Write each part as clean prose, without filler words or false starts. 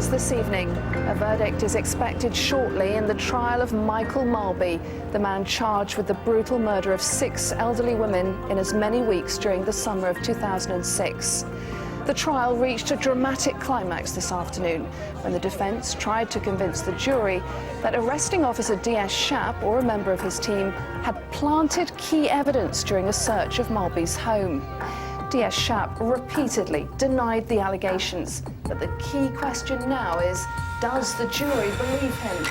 this evening. A verdict is expected shortly in the trial of Michael Marby, the man charged with the brutal murder of 6 elderly women in as many weeks during the summer of 2006. The trial reached a dramatic climax this afternoon when the defence tried to convince the jury that arresting officer D.S. Schaap or a member of his team had planted key evidence during a search of Marby's home. D.S. Schaap repeatedly denied the allegations, but the key question now is, does the jury believe him?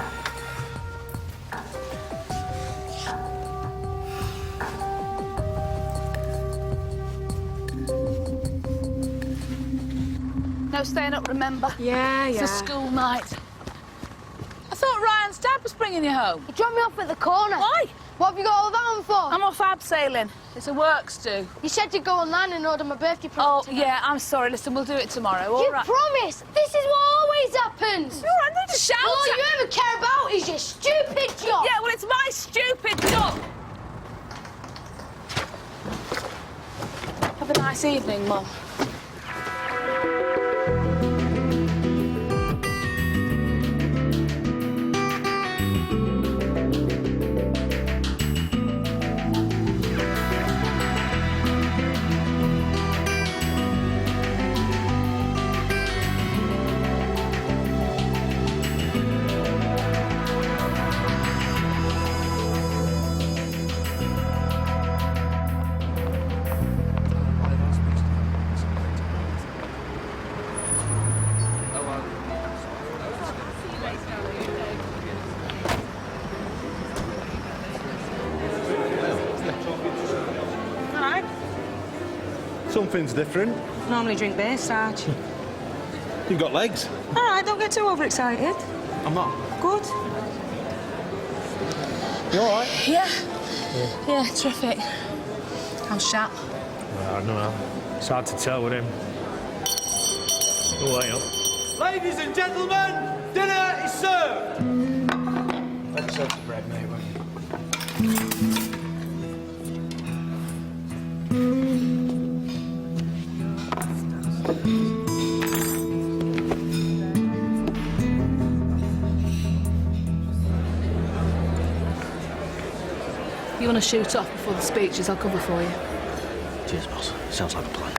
No staying up, remember? Yeah. It's a school night. I thought Ryan's dad was bringing you home. He dropped me off at the corner. Why? What have you got all that on for? I'm off abseiling. It's a works do. You said to go online and order my birthday present Oh, tonight. yeah, I'm sorry. Listen, we'll do it tomorrow, all You right? promised! This is what always happens! You're right, no, just shout. All you ever care about is your stupid job! Yeah, well, it's my stupid job. Have a nice evening, Mum. Something's different. Normally drink beer, Sarge. You've got legs. All right, don't get too overexcited. I'm not. Good. You all right? Yeah, terrific. How's Schaap? I don't know. It's hard to tell with him. Oh, wait up. Ladies and gentlemen, dinner is served. Let's serve the bread, mate, won't you? You want to shoot off before the speeches? I'll cover for you. Cheers, boss. Sounds like a plan.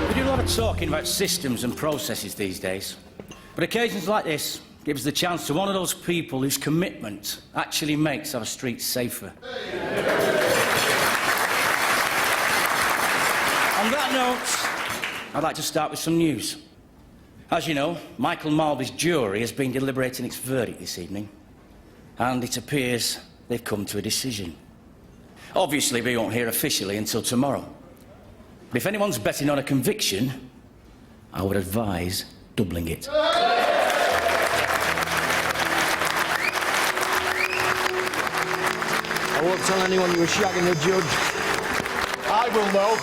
We do a lot of talking about systems and processes these days. But occasions like this give us the chance to honour those people whose commitment actually makes our streets safer. On that note, I'd like to start with some news. As you know, Michael Marby's jury has been deliberating its verdict this evening, and it appears they've come to a decision. Obviously, we won't hear officially until tomorrow. But if anyone's betting on a conviction, I would advise doubling it. I won't tell anyone you were shagging the judge. I will know.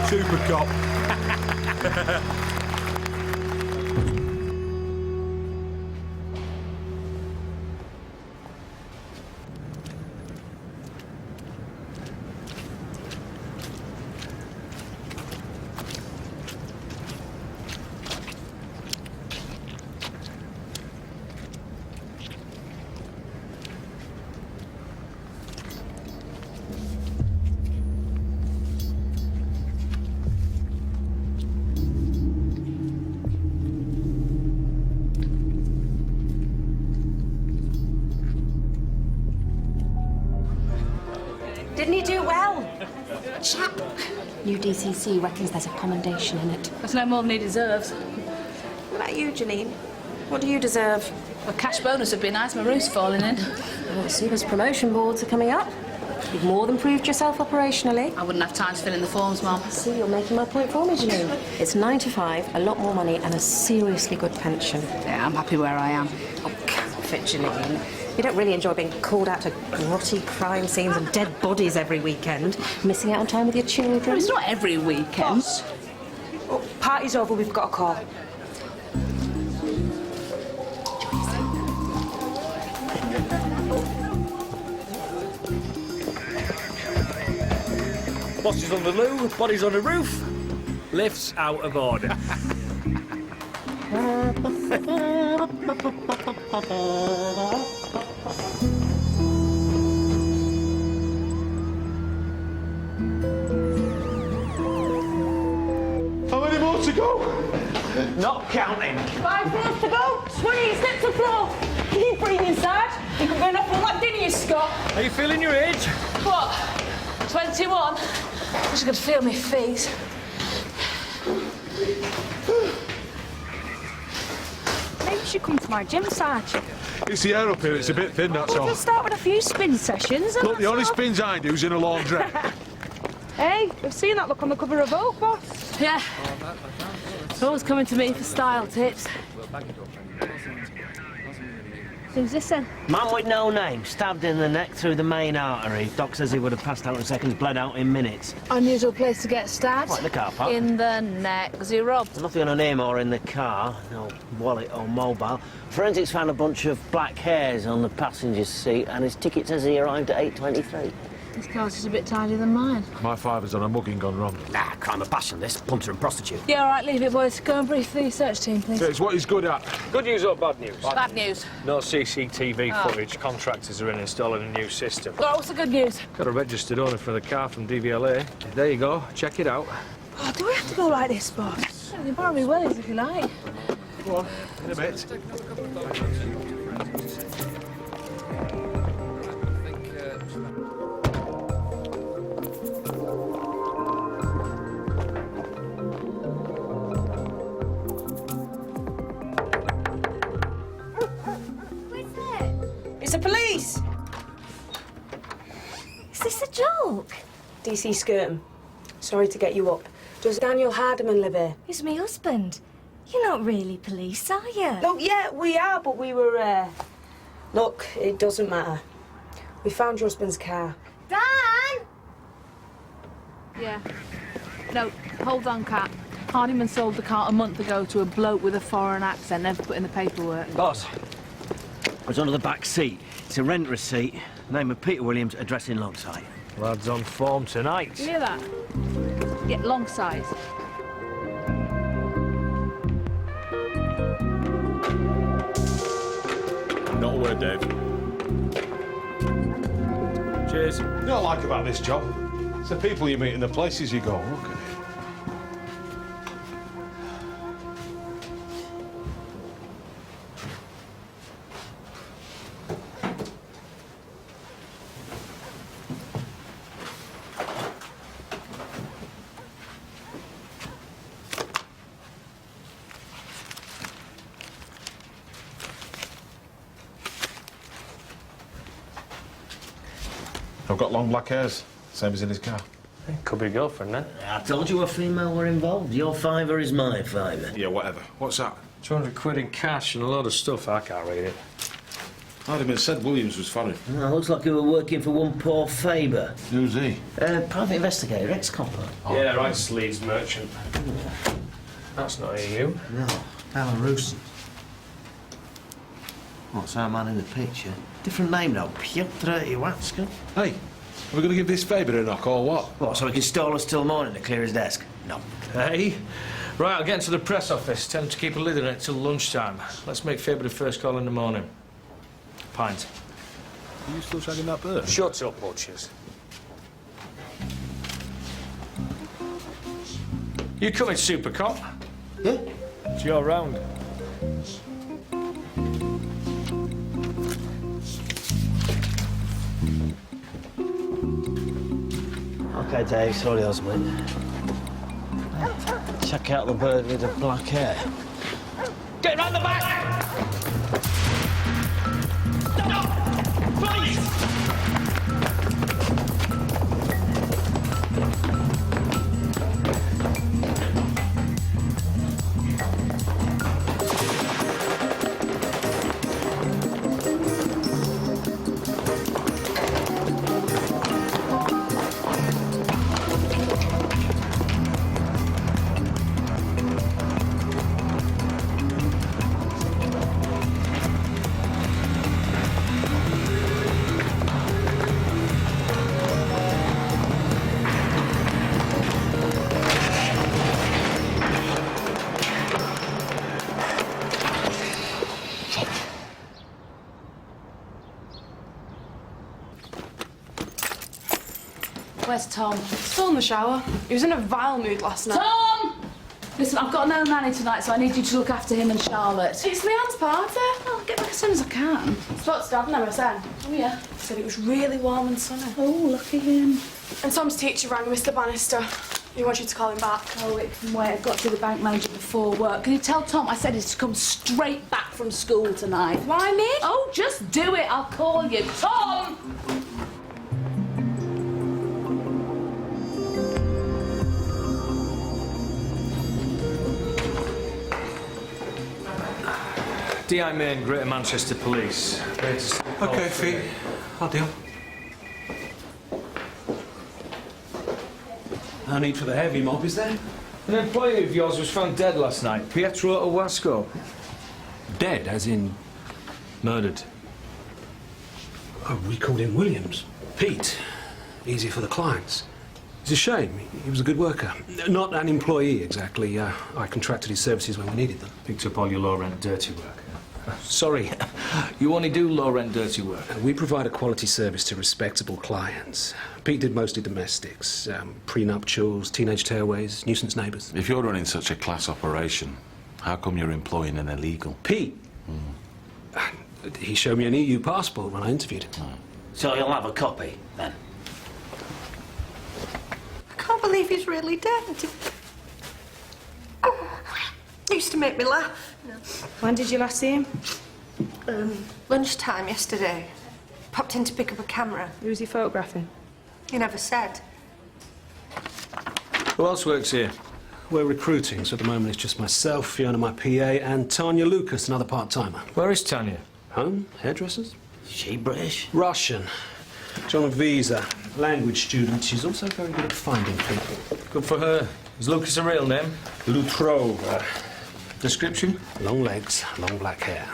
Super cop. Didn't he do well? Chap. New DCC reckons there's a commendation in it. That's no more than he deserves. What about you, Janine? What do you deserve? A cash bonus would be nice. My roof's falling in. Well, Suba's promotion boards are coming up. You've more than proved yourself operationally. I wouldn't have time to fill in the forms, Mum. See, you're making my point for me, Janine. It's 9 to 5, a lot more money, and a seriously good pension. Yeah, I'm happy where I am. Oh, can't fit, Janine. You don't really enjoy being called out to grotty crime scenes and dead bodies every weekend, missing out on time with your children. Well, it's not every weekend. Oh, party's over, we've got a call. Boss is on the loo, body's on the roof, lifts out of order. How many more to go? Not counting. 5 floors to go. Swinging steps to floor. Keep breathing inside. You can burn off all that dinner you Scott. Are you feeling your age? What? 21? I wish I could feel my feet. Maybe you should come to my gym, Sarge. It's the air up here, it's a bit thin, that's all. We'll start with a few spin sessions. Look, the only spins I do is in a laundrette. Hey, we've seen that look on the cover of Vogue, boss. Yeah. It's always coming to me for style tips. Who's this then? Man with no name, stabbed in the neck through the main artery. Doc says he would have passed out in seconds, bled out in minutes. Unusual place to get stabbed. What, in the car park? In the neck. Was he robbed? Nothing on him or in the car, no wallet or mobile. Forensics found a bunch of black hairs on the passenger's seat, and his ticket says he arrived at 8:23. His car's just a bit tidier than mine. My father's on a mugging gone wrong. Nah, crime of passion, this. Punter and prostitute. Yeah, all right, leave it, boys. Go and brief the search team, please. It's what he's good at. Good news or bad news? Bad news. No CCTV footage. Contractors are in installing a new system. All right, what's the good news? Got a registered owner for the car from DVLA. There you go. Check it out. Oh, do we have to go like this, boss? You borrow me wellies if you like. Go on, in a bit. It's the police! Is this a joke? DC Skirton. Sorry to get you up. Does Daniel Hardiman live here? He's my husband. You're not really police, are you? Look, yeah, we are, but we were, Look, it doesn't matter. We found your husband's car. Dan! Yeah. No, hold on, Kat. Hardiman sold the car a month ago to a bloke with a foreign accent, never put in the paperwork. Boss, it was under the back seat. It's a rent receipt. Name of Peter Williams, address in Longside. Lads on form tonight. You hear that? Yeah, long size. Not a word, Dave. Cheers. You know what I like about this job? It's the people you meet and the places you go. Look at it. I've got long black hairs, same as in his car. Could be a girlfriend then. I told you a female were involved. Your fiver is my fiver. Yeah, whatever. What's that? 200 quid in cash and a load of stuff. I can't read it. Hardiman said Williams was foreign. Oh, looks like you were working for one poor Faber. Who's he? Private investigator, ex-copper. Yeah, right, Leeds merchant. That's not EU. No, Belarusian. What's our man in the picture? Different name now, Piotr Iwatska. Hey, are we going to give this Faber a knock or what? What, so he can stall us till morning to clear his desk? No. Hey? Right, I'll get into the press office. Tell them to keep a lid on it till lunchtime. Let's make Faber the first call in the morning. Pint. Are you still shagging that bird? Shut up, Butchers. You coming, Super Cop? Yeah? It's your round. OK, Dave, sorry, husband. Check out the bird with the black hair. Get round the back! Stop! Please! Where's Tom? Still in the shower. He was in a vile mood last night. Tom! Listen, I've got no nanny tonight, so I need you to look after him and Charlotte. It's my aunt's party. I'll get back as soon as I can. Spoke to Dad and MSN. Oh, yeah? Said it was really warm and sunny. Oh, lucky him. And Tom's teacher rang Mr. Bannister. He wants you to call him back. Oh, it can wait. I've got to the bank manager before work. Can you tell Tom I said he's to come straight back from school tonight? Why me? Oh, just do it. I'll call you. Tom! DI Main, Greater Manchester Police. OK, Fee. I'll deal. No need for the heavy mob, is there? An employee of yours was found dead last night. Pietro Owasco. Dead, as in murdered. Oh, we called him Williams. Pete. Easy for the clients. It's a shame. He was a good worker. Not an employee, exactly. I contracted his services when we needed them. Picked up all your low-rent dirty work. Sorry, you only do low-rent dirty work. We provide a quality service to respectable clients. Pete did mostly domestics, prenuptials, teenage tearaways, nuisance neighbours. If you're running such a class operation, how come you're employing an illegal? Pete? He showed me an EU passport when I interviewed him. Oh. So you'll have a copy, then? I can't believe he's really dead. Used to make me laugh. When did you last see him? Lunchtime yesterday. Popped in to pick up a camera. Who was he photographing? He never said. Who else works here? We're recruiting, so at the moment it's just myself, Fiona, my PA, and Tanya Lucas, another part-timer. Where is Tanya? Home? Hairdressers? She British? Russian. She's on a visa. Language student. She's also very good at finding people. Good for her. Is Lucas a real name? Lutrova. Description? Long legs, long black hair.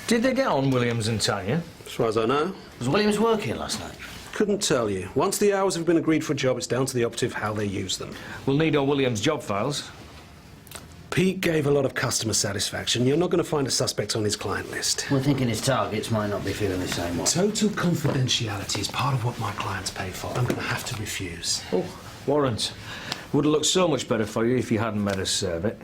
Did they get on, Williams and Tanya? As far as I know. Was Williams working last night? Couldn't tell you. Once the hours have been agreed for a job, it's down to the operative how they use them. We'll need all Williams' job files. Pete gave a lot of customer satisfaction. You're not going to find a suspect on his client list. We're thinking his targets might not be feeling the same way. Total confidentiality is part of what my clients pay for. I'm going to have to refuse. Oh, warrant. Would have looked so much better for you if you hadn't made us serve it.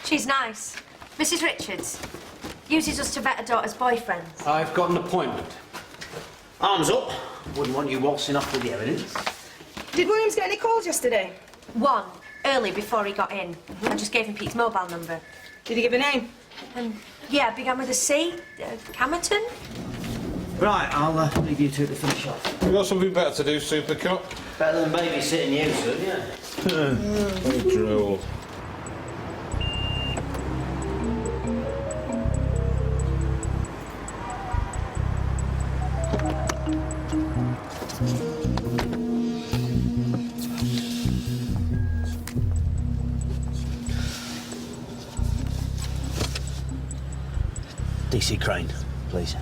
She's nice. Mrs. Richards. Uses us to vet her daughter's boyfriends. I've got an appointment. Arms up. Wouldn't want you waltzing off with the evidence. Did Williams get any calls yesterday? One, early before he got in. I just gave him Pete's mobile number. Did he give a name? Yeah, began with a C. Camerton? Right, I'll leave you two to finish off. We've got something better to do, Super Cup. Better than babysitting you, son, yeah. Oh, droll. DC Crane, please.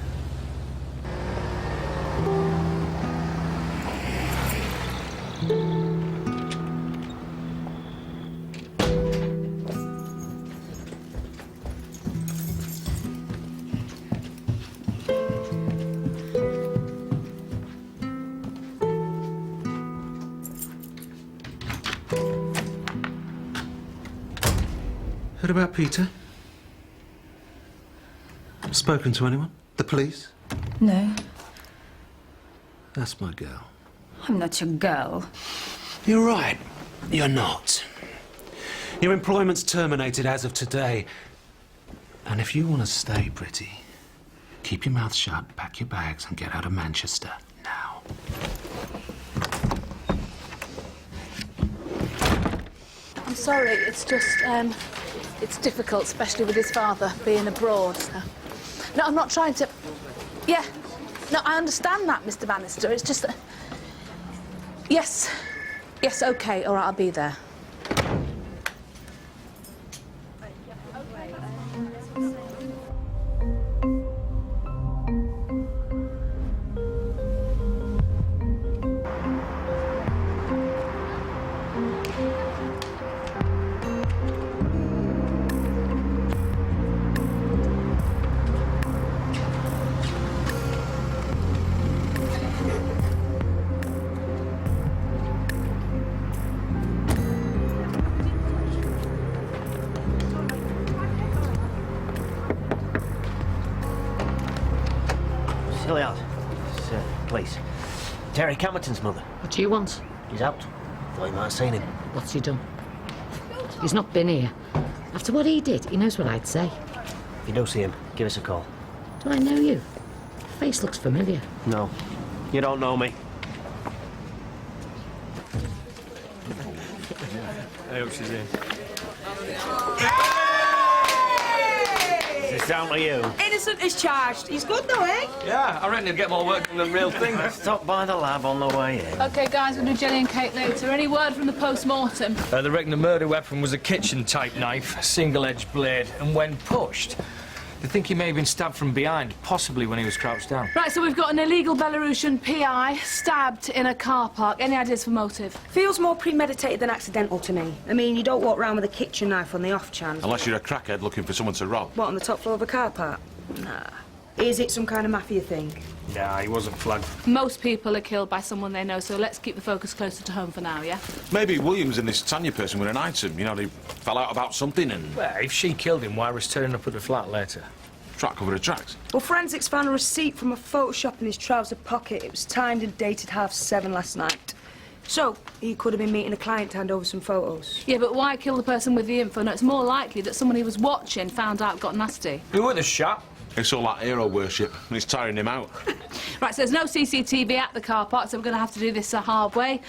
Heard about Peter? Spoken to anyone? The police? No, That's my girl. I'm not your girl. You're right. You're not. Your employment's terminated as of today. And if you want to stay pretty, keep your mouth shut, pack your bags, and get out of Manchester now. sorry. It's just, it's difficult, especially with his father being abroad. So. No, I'm not trying to... Yeah. No, I understand that, Mr. Bannister. It's just that... Yes. Yes, OK. All right, I'll be there. Silly out. It's, please. Terry Camerton's mother. What do you want? He's out. Thought you might have seen him. What's he done? He's not been here. After what he did, he knows what I'd say. If you do see him, give us a call. Do I know you? Face looks familiar. No. You don't know me. I hope she's in. It's down to you. Innocent is charged. He's good though, eh? Yeah, I reckon he'll get more work done than real thing. Stop by the lab on the way in. OK, guys, we'll do jelly and cake later. Any word from the post-mortem? They reckon the murder weapon was a kitchen-type knife, single-edged blade, and when pushed, they think he may have been stabbed from behind, possibly when he was crouched down. Right, so we've got an illegal Belarusian PI stabbed in a car park. Any ideas for motive? Feels more premeditated than accidental to me. I mean, you don't walk around with a kitchen knife on the off chance. Unless you're a crackhead looking for someone to rob. What, on the top floor of a car park? Nah. Is it some kind of mafia thing? Nah, he wasn't flagged. Most people are killed by someone they know, so let's keep the focus closer to home for now, yeah? Maybe Williams and this Tanya person were an item. You know, they fell out about something and... Well, if she killed him, why was he turning up at the flat later? Track cover of tracks. Well, forensics found a receipt from a Photoshop in his trouser pocket. It was timed and dated 7:30 last night. So, he could have been meeting a client to hand over some photos. Yeah, but why kill the person with the info? No, it's more likely that someone he was watching found out got nasty. Who were the shot? It's all that hero worship, and it's tiring him out. Right, so there's no CCTV at the car park, so we're going to have to do this the hard way.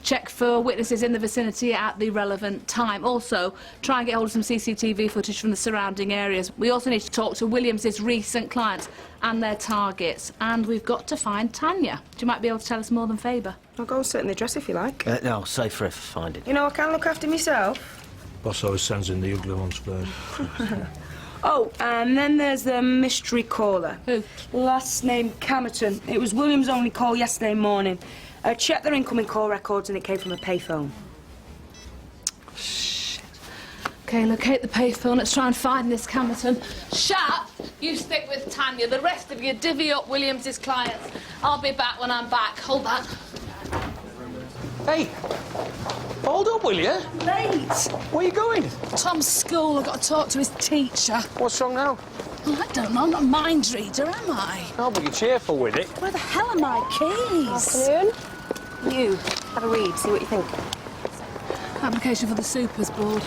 Check for witnesses in the vicinity at the relevant time. Also, try and get hold of some CCTV footage from the surrounding areas. We also need to talk to Williams's recent clients and their targets. And we've got to find Tanya. You might be able to tell us more than Faber. I'll go and sit in the dress if you like. No, safer if I find it. You know, I can look after myself. Boss always sends in the ugly ones first. Oh, and then there's the mystery caller. Who? Last name Camerton. It was William's only call yesterday morning. Checked their incoming call records and it came from a payphone. Shit. OK, locate the payphone. Let's try and find this Camerton. Sharp, you stick with Tanya. The rest of you divvy up Williams's clients. I'll be back when I'm back. Hold that. Hey, hold up, will you? Late. Where are you going? Tom's school. I've got to talk to his teacher. What's wrong now? Well, I don't know. I'm not a mind reader, am I? Oh, but you're cheerful with it. Where the hell are my keys? Afternoon. You, have a read, see what you think. Application for the Supers Board.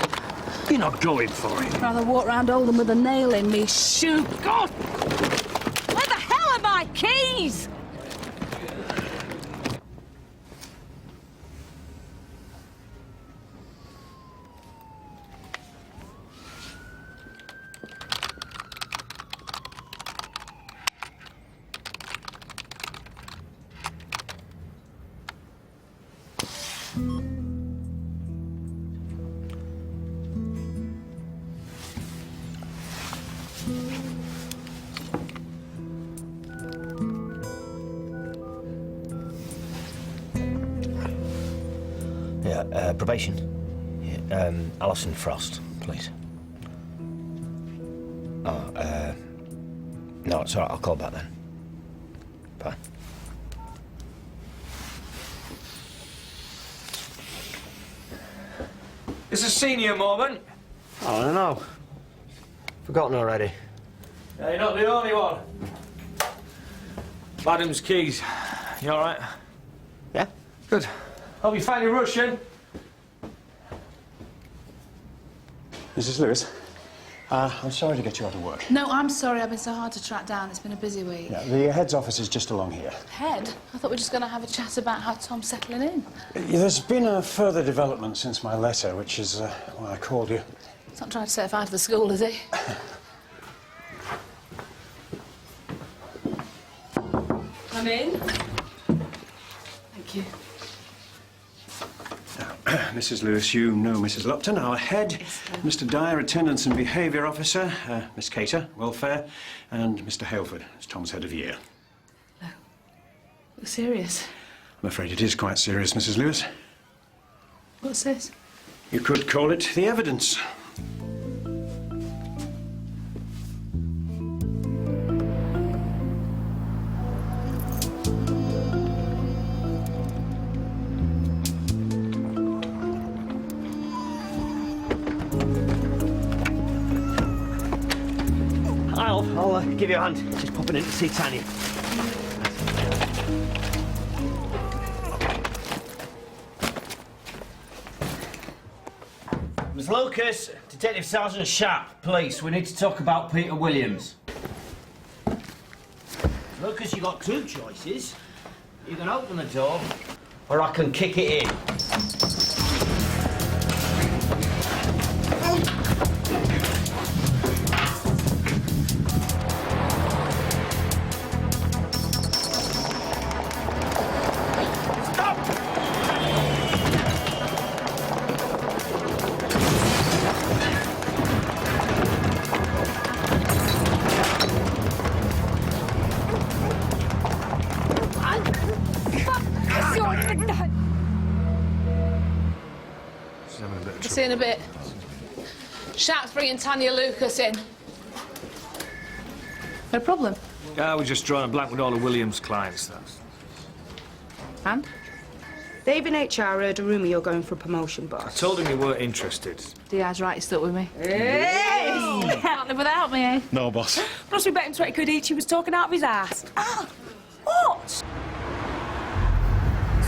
You're not going for it. Rather walk round Oldham with a nail in me shoe. God! Where the hell are my keys? Yeah, probation. Yeah, Alison Frost, please. Oh, no, it's all right, I'll call back then. Bye. It's a senior moment. I don't know. Forgotten already. Yeah, you're not the only one. Madam's keys. You all right? Yeah. Good. Hope you find your Russian. Mrs. Lewis, I'm sorry to get you out of work. No, I'm sorry. I've been so hard to track down. It's been a busy week. Yeah, the head's office is just along here. Head? I thought we were just going to have a chat about how Tom's settling in. There's been a further development since my letter, which is why I called you. He's not trying to set fire to the school, is he? Come in. Thank you. Mrs. Lewis, you know Mrs. Lupton, our head, Mr. Dyer, attendance and behaviour officer, Miss Cater, welfare, and Mr. Haleford, as Tom's head of year. You're serious? I'm afraid it is quite serious, Mrs. Lewis. What's this? You could call it the evidence. I'll give you a hand. Just popping in to see Tanya. Miss Lucas, Detective Sergeant Sharp, police. We need to talk about Peter Williams. Lucas, you got two choices. You can open the door, or I can kick it in. See you in a bit. Sharp's bringing Tanya Lucas in. No problem. Yeah, we're just drawing a blank with all of Williams' clients, that's... And? They've in HR heard a rumour you're going for a promotion, boss. I told him you weren't interested. Diaz right, he stuck with me. Hey! Can't live without me, eh? No, boss. Plus we bet him 20 quid each he was talking out of his ass. Ah! What?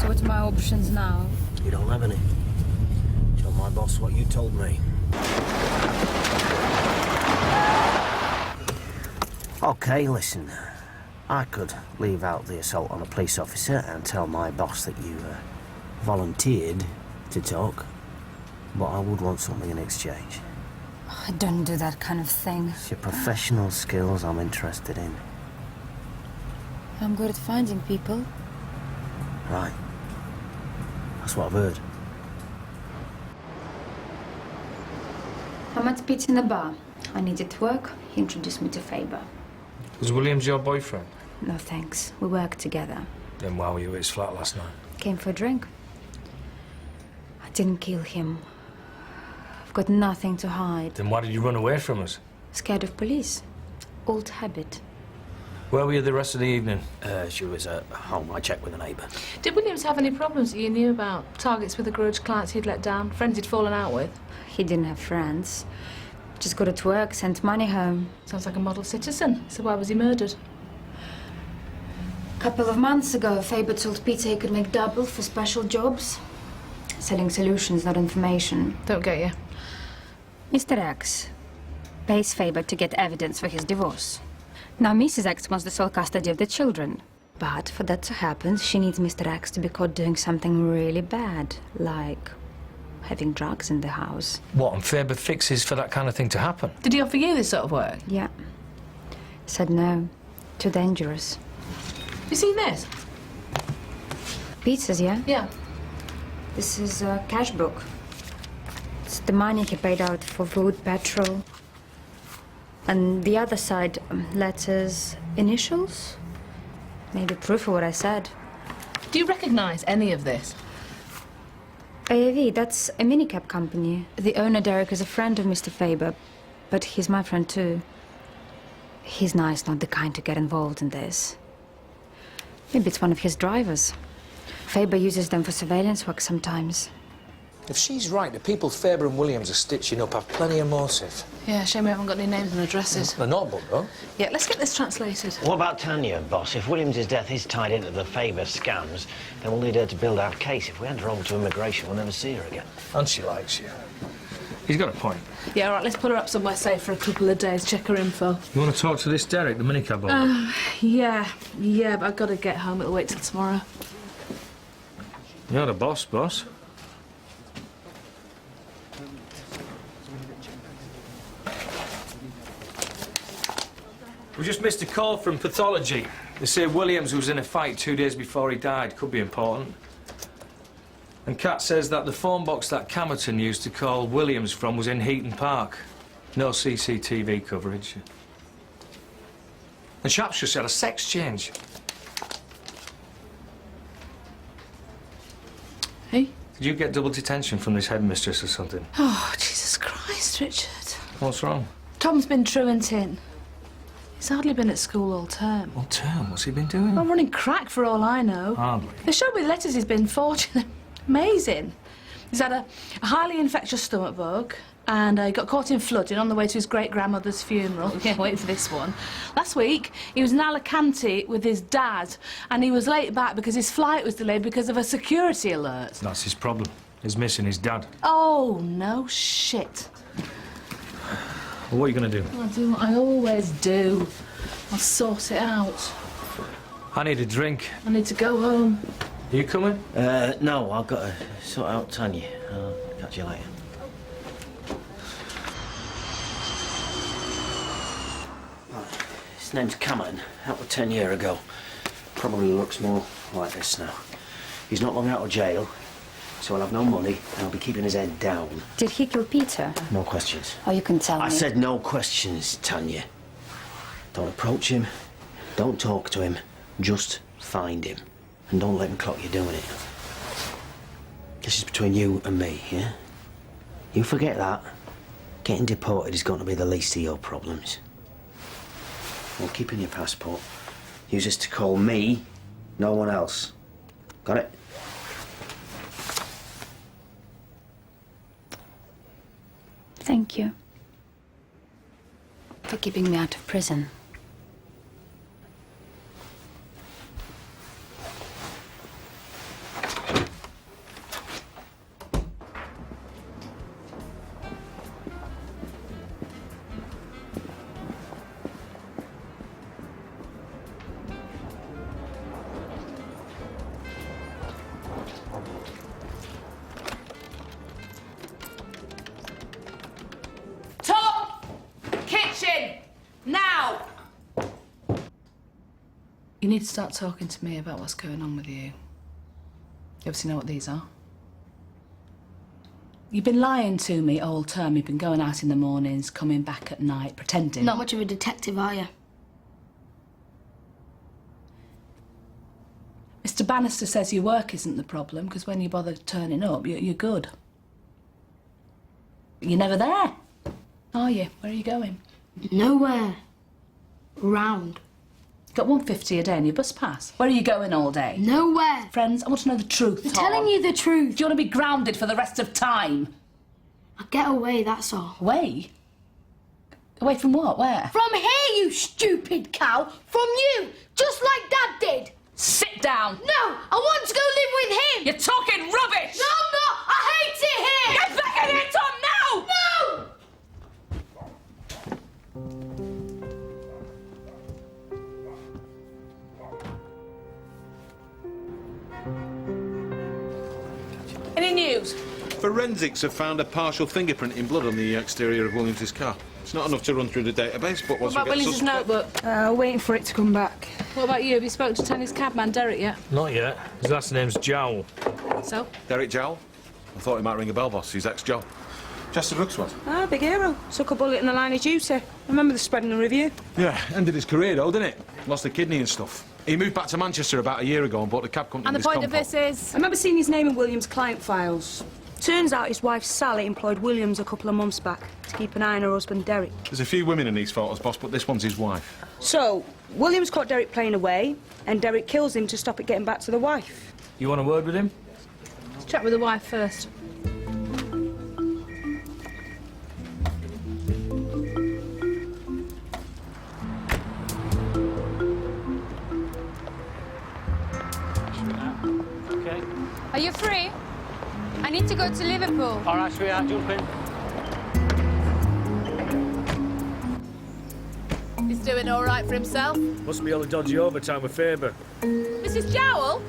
So what's my options now? You don't have any. Tell my boss what you told me. OK, listen. I could leave out the assault on a police officer and tell my boss that you volunteered to talk, but I would want something in exchange. I don't do that kind of thing. It's your professional skills I'm interested in. I'm good at finding people. Right. That's what I've heard. I met Pete in the bar. I needed work. He introduced me to Faber. Was Williams your boyfriend? No thanks. We worked together. Then why were you at his flat last night? Came for a drink. I didn't kill him. I've got nothing to hide. Then why did you run away from us? Scared of police. Old habit. Where were you the rest of the evening? She was at home. I checked with a neighbour. Did Williams have any problems that you knew about? Targets with a grudge, clients he'd let down, friends he'd fallen out with? He didn't have friends. Just got to work, sent money home. Sounds like a model citizen. So why was he murdered? A couple of months ago, Faber told Peter he could make double for special jobs. Selling solutions, not information. Don't get you. Mr. X pays Faber to get evidence for his divorce. Now, Mrs. X wants the sole custody of the children. But for that to happen, she needs Mr. X to be caught doing something really bad, like having drugs in the house. What, and Faber fixes for that kind of thing to happen? Did he offer you this sort of work? Yeah. Said no. Too dangerous. You seen this? Pizzas, yeah? Yeah. This is a cash book. It's the money he paid out for food, petrol. And the other side, letters, initials? Maybe proof of what I said. Do you recognise any of this? AAV, that's a minicab company. The owner, Derek, is a friend of Mr. Faber, but he's my friend too. He's nice, not the kind to get involved in this. Maybe it's one of his drivers. Faber uses them for surveillance work sometimes. If she's right, the people Faber and Williams are stitching up have plenty of motive. Yeah, shame we haven't got any names and addresses. The notebook, though. Yeah, let's get this translated. What about Tanya, boss? If Williams' death is tied into the Faber scams, then we'll need her to build our case. If we hand her over to immigration, we'll never see her again. And she likes you. He's got a point. Yeah, all right, let's put her up somewhere safe for a couple of days, check her info. You want to talk to this Derek, the minicab owner? Yeah, but I've got to get home. It'll wait till tomorrow. You're the boss, boss. We just missed a call from pathology. They say Williams was in a fight 2 days before he died. Could be important. And Kat says that the phone box that Camerton used to call Williams from was in Heaton Park. No CCTV coverage. And Shropshire said a sex change. Hey? Did you get double detention from this headmistress or something? Oh, Jesus Christ, Richard. What's wrong? Tom's been truanting. He's hardly been at school all term. All term? What's he been doing? I'm running crack for all I know. Hardly. They showed me the letters he's been forging. Amazing. He's had a highly infectious stomach bug and he got caught in flooding on the way to his great-grandmother's funeral. Yeah, wait for this one. Last week, he was in Alicante with his dad and he was late back because his flight was delayed because of a security alert. That's his problem. He's missing his dad. Oh, no shit. Well, what are you going to do? I'll do what I always do. I'll sort it out. I need a drink. I need to go home. Are you coming? No, I've got to sort out Tanya. I'll catch you later. His name's Camerton. That was 10 years ago. Probably looks more like this now. He's not long out of jail, so I'll have no money and I'll be keeping his head down. Did he kill Peter? No questions. Oh, you can tell me. I said no questions, Tanya. Don't approach him. Don't talk to him. Just find him. And don't let him clock you doing it. This is between you and me, yeah? You forget that. Getting deported is going to be the least of your problems. Well, keep in your passport. Use this to call me, no one else. Got it? Thank you for keeping me out of prison. You need to start talking to me about what's going on with you. You obviously know what these are. You've been lying to me all term. You've been going out in the mornings, coming back at night, pretending. Not much of a detective, are you? Mr. Bannister says your work isn't the problem, because when you bother turning up, you're good. But you're never there, are you? Where are you going? Nowhere. Round. Got 150 a day in your bus pass. Where are you going all day? Nowhere. Friends, I want to know the truth, I'm Tom. telling you the truth. Do you want to be grounded for the rest of time? I'll get away, that's all. Away? Away from what? Where? From here, you stupid cow. From you. Just like Dad did. Sit down. No, I want to go live with him. You're talking rubbish. No, I'm not. I hate it here. Get back in here, Tom, now! No! Any news? Forensics have found a partial fingerprint in blood on the exterior of Williams's car. It's not enough to run through the database, but once What about we get Williams' suspect... notebook? Waiting for it to come back. What about you? Have you spoken to Tanya's cabman, Derek, yet? Not yet. His last name's Jowell. So? Derek Jowell? I thought he might ring a bell, boss. He's ex-Joe. Chester Brooks was. Ah, big hero. Took a bullet in the line of duty. Remember the spread in the review? Yeah, ended his career, though, didn't it? Lost a kidney and stuff. He moved back to Manchester about a year ago and bought a cab company. And the with his point of compo. this is... I remember seeing his name in Williams' client files. Turns out his wife Sally employed Williams a couple of months back to keep an eye on her husband Derek. There's a few women in these photos, boss, but this one's his wife. So, Williams caught Derek playing away, and Derek kills him to stop it getting back to the wife. You want a word with him? Let's chat with the wife first. Are you free? I need to go to Liverpool. All right, sweetheart, jump in. doing all right for himself? Must be all the dodgy overtime with Faber. Mrs. Jowell?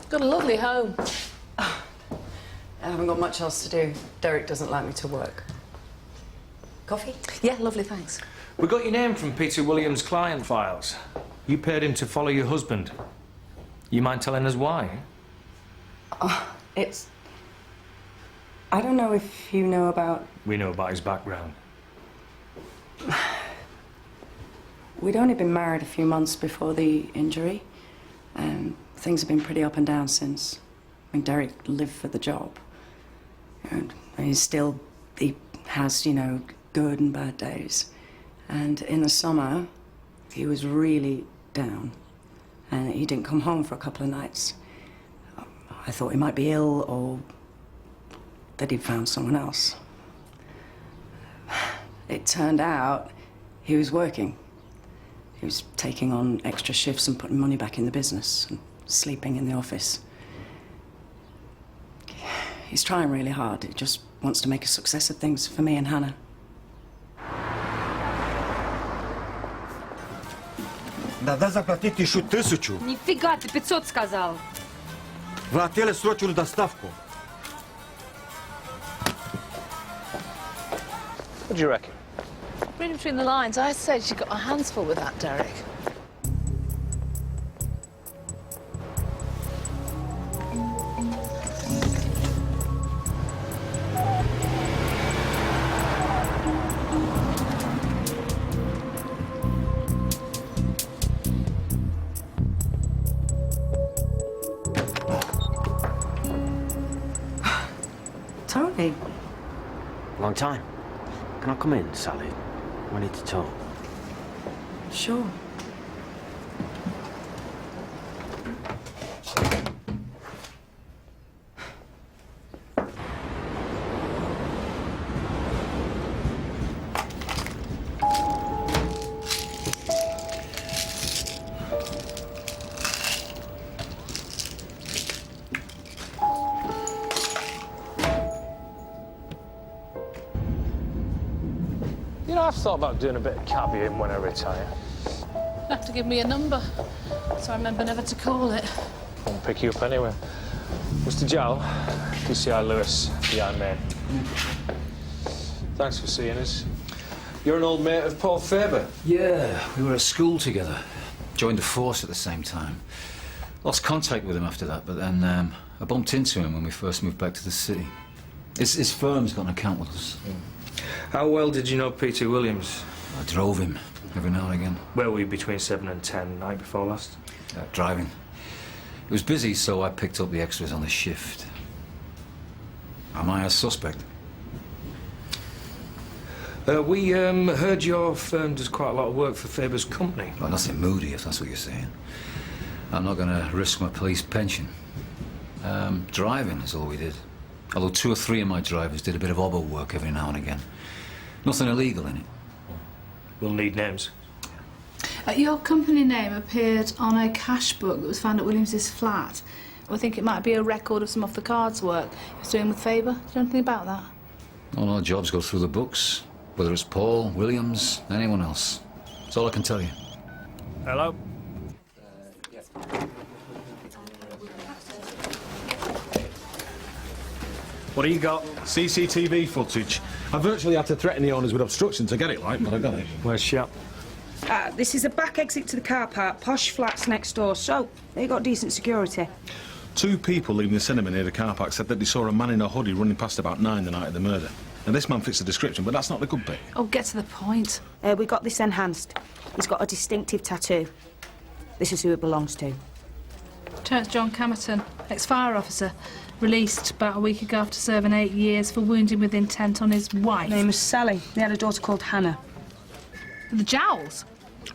Got a lovely home. I haven't got much else to do. Derek doesn't like me to work. Coffee? Yeah, lovely, thanks. We got your name from Peter Williams' client files. You paid him to follow your husband. You mind telling us why? It's... I don't know if you know about... We know about his background. We'd only been married a few months before the injury, and things have been pretty up and down since. I mean, Derek lived for the job. And he has, you know, good and bad days. And in the summer, he was really down, and he didn't come home for a couple of nights. I thought he might be ill or that he'd found someone else. It turned out he was working. He was taking on extra shifts and putting money back in the business and sleeping in the office. He's trying really hard. He just wants to make a success of things for me and Hannah. Надо заплатить еще 1000. Нифига, ты 500 сказал. Вы хотели срочную доставку. What do you reckon? Reading between the lines, I said she got her hands full with that, Derek. Tony. Long time. Can I come in, Sally? We need to talk. Sure. You know, I've thought about doing a bit of cabbying when I retire. You have to give me a number, so I remember never to call it. Won't pick you up anyway. Mr. Jowell, DCI Lewis, the man. Thanks for seeing us. You're an old mate of Paul Faber. Yeah, we were at school together. Joined the force at the same time. Lost contact with him after that, but then I bumped into him when we first moved back to the city. His firm's got an account with us. How well did you know Peter Williams? I drove him every now and again. Where were you between 7 and 10 night before last? Driving. It was busy, so I picked up the extras on the shift. Am I a suspect? We heard your firm does quite a lot of work for Faber's company. Well, nothing moody, if that's what you're saying. I'm not going to risk my police pension. Driving is all we did. Although 2 or 3 of my drivers did a bit of obbo work every now and again. Nothing illegal in it. We'll need names. Your company name appeared on a cash book that was found at Williams's flat. I think it might be a record of some off-the-cards work he was doing with Faber. Do you know anything about that? All our jobs go through the books. Whether it's Paul, Williams, anyone else. That's all I can tell you. Hello? What do you got? CCTV footage. I virtually had to threaten the owners with obstruction to get it right, but I got it. Where's Shep? This is a back exit to the car park. Posh flats next door, so they got decent security. 2 people leaving the cinema near the car park said that they saw a man in a hoodie running past about 9 the night of the murder. Now, this man fits the description, but that's not the good bit. Oh, get to the point. We got this enhanced. He's got a distinctive tattoo. This is who it belongs to. Lieutenant John Camerton, ex-fire officer, released about a week ago after serving 8 years for wounding with intent on his wife. Her name was Sally. They had a daughter called Hannah. The Jowells?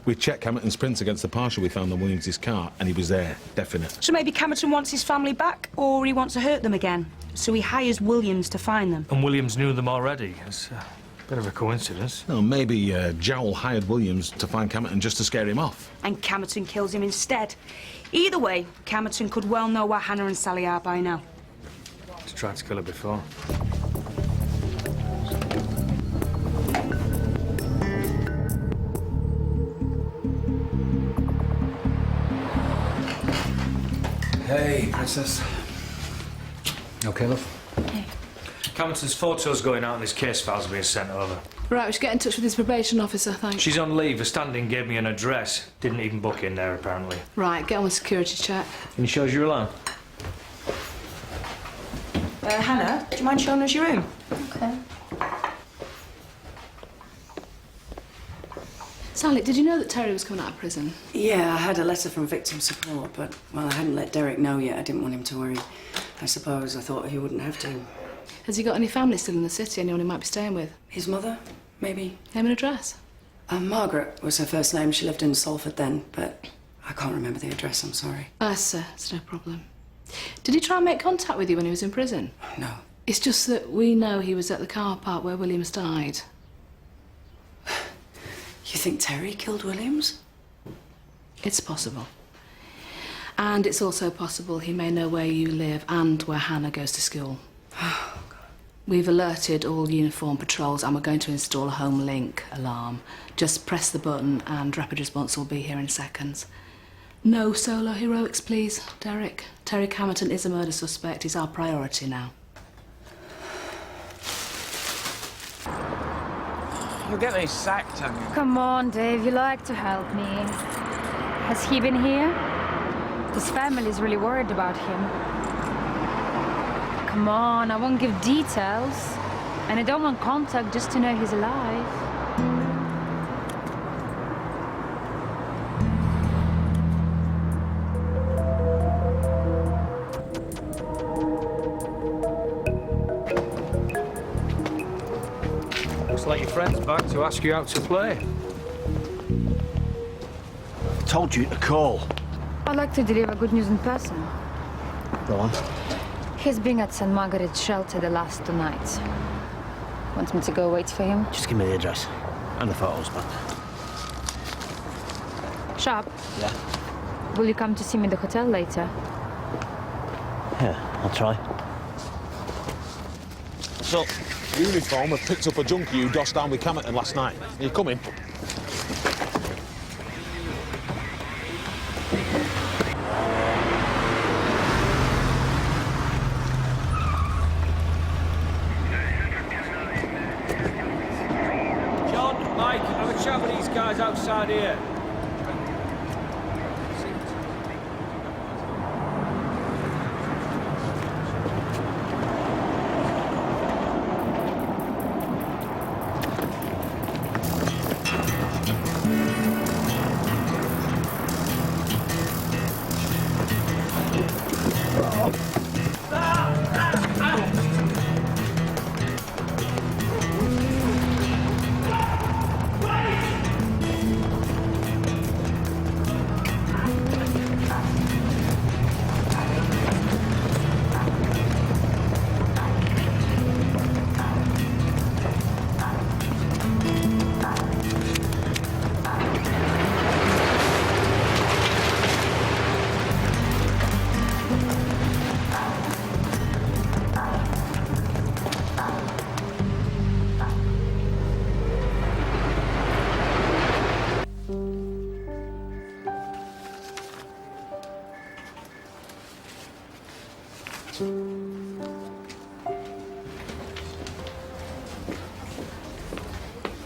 We checked Camerton's prints against the partial we found on Williams' car, and he was there, definite. So maybe Camerton wants his family back, or he wants to hurt them again. So he hires Williams to find them. And Williams knew them already. It's a bit of a coincidence. No, maybe Jowell hired Williams to find Camerton just to scare him off. And Camerton kills him instead. Either way, Camerton could well know where Hannah and Sally are by now. He's tried to kill her before. Hey, Princess. Okay, love? Okay. Camerton's photos going out and his case files are being sent over. Right, we should get in touch with his probation officer, thanks. She's on leave. A stand-in gave me an address. Didn't even book in there, apparently. Right, get on with security check. Can you show us your alarm? Hannah, do you mind showing us your room? Okay. Sally, did you know that Terry was coming out of prison? Yeah, I had a letter from victim support, but, well, I hadn't let Derek know yet. I didn't want him to worry. I suppose I thought he wouldn't have to. Has he got any family still in the city? Anyone he might be staying with? His mother, maybe? Name and address? Margaret was her first name. She lived in Salford then, but I can't remember the address, I'm sorry. It's no problem. Did he try and make contact with you when he was in prison? No. It's just that we know he was at the car park where Williams died. You think Terry killed Williams? It's possible. And it's also possible he may know where you live and where Hannah goes to school. We've alerted all uniform patrols and we're going to install a home link alarm. Just press the button and rapid response will be here in seconds. No solo heroics, please, Derek. Terry Camerton is a murder suspect. He's our priority now. You'll get me sacked, Tanya. Come on, Dave, you like to help me. Has he been here? His family's really worried about him. Come on, I won't give details. And I don't want contact just to know he's alive. Looks like your friend's back to ask you out to play. I told you to call. I'd like to deliver good news in person. Go on. He's been at St. Margaret's shelter the last 2 nights. Want me to go wait for him? Just give me the address. And the photos, man. Sharp, Yeah? will you come to see me at the hotel later? Yeah, I'll try. So, uniform have picked up a junkie who dossed down with Camerton last night. Are you coming? John, Mike, have a chat with these guys outside here.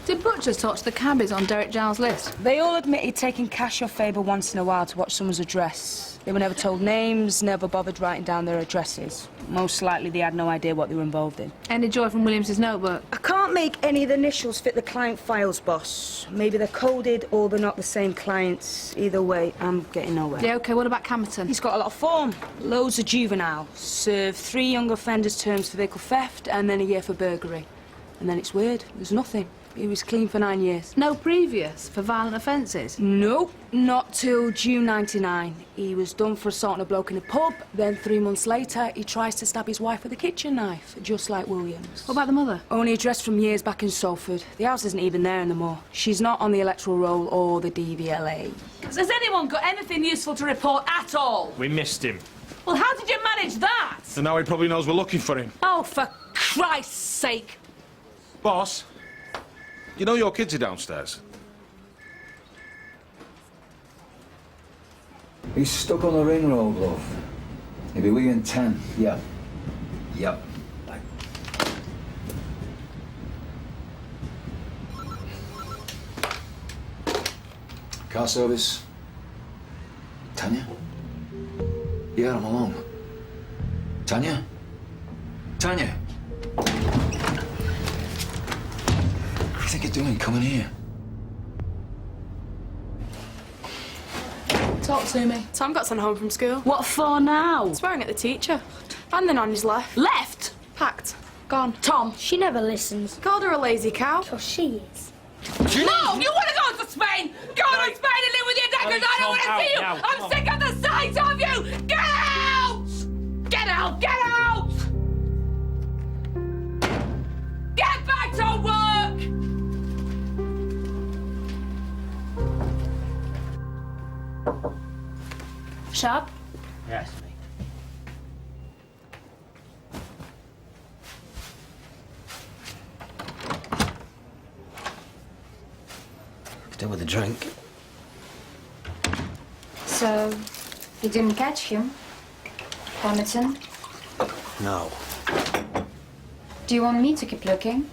Did Butchers talk to the cabbies on Derek Jowell's list? They all admitted taking cash off Faber once in a while to watch someone's address. They were never told names, never bothered writing down their addresses. Most likely they had no idea what they were involved in. Any joy from Williams's notebook? I can't make any of the initials fit the client files, boss. Maybe they're coded or they're not the same clients. Either way, I'm getting nowhere. Yeah, OK, what about Camerton? He's got a lot of form. Loads of juvenile. Served 3 young offenders terms for vehicle theft and then a year for burglary. And then it's weird. There's nothing. He was clean for 9 years. No previous for violent offences? Nope, not till June 99. He was done for assaulting a bloke in a pub, then 3 months later he tries to stab his wife with a kitchen knife, just like Williams. What about the mother? Only address from years back in Salford. The house isn't even there anymore. She's not on the electoral roll or the DVLA. Has anyone got anything useful to report at all? We missed him. Well, how did you manage that? And now he probably knows we're looking for him. Oh, for Christ's sake. Boss, you know your kids are downstairs? He's stuck on the ring road, love. He'll be with you in 10. Yep. Yep. Bye. Car service. Tanya? Yeah, I'm alone. Tanya? Tanya? What do you think you're doing coming here? Talk to me. Tom got sent home from school. What for now? Swearing at the teacher. And then on his left. Left? Packed. Gone. Tom. She never listens. Called her a lazy cow. Oh, she is. No! You want to go to Spain? Go to Spain and live with your dad, because I don't want to see you! I'm sick of the sight of you! Get out! Get out! Get out! Get back to work! Sharp? Yes, Could do with a drink. So, you didn't catch him? Hamilton? No. Do you want me to keep looking?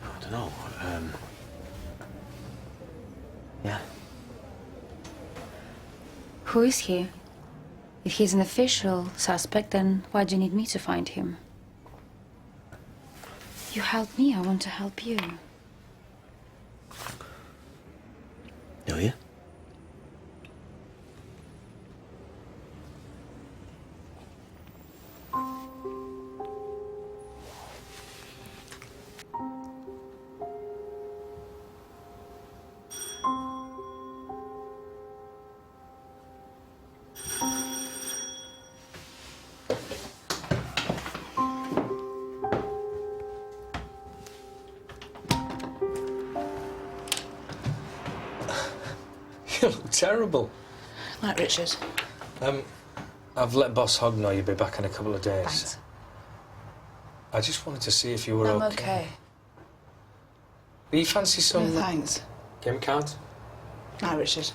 I don't know. Yeah. Who is he? If he's an official suspect, then why do you need me to find him? You help me, I want to help you. Do you? You look terrible. Right, Richard. I've let Boss Hogg know you'll be back in a couple of days. Thanks. I just wanted to see if you were I'm okay. Do you fancy some... No, thanks. Game cards? Right, Richard.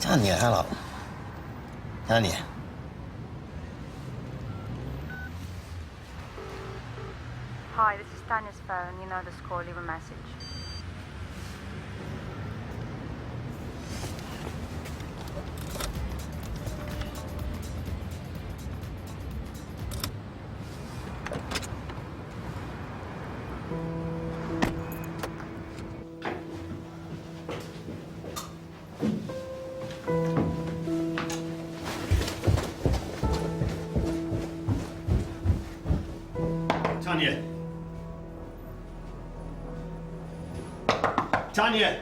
Tanya, hello. Tanya. Hi, this is Tanya's phone. You know the score, leave a message. Tanya. Tanya!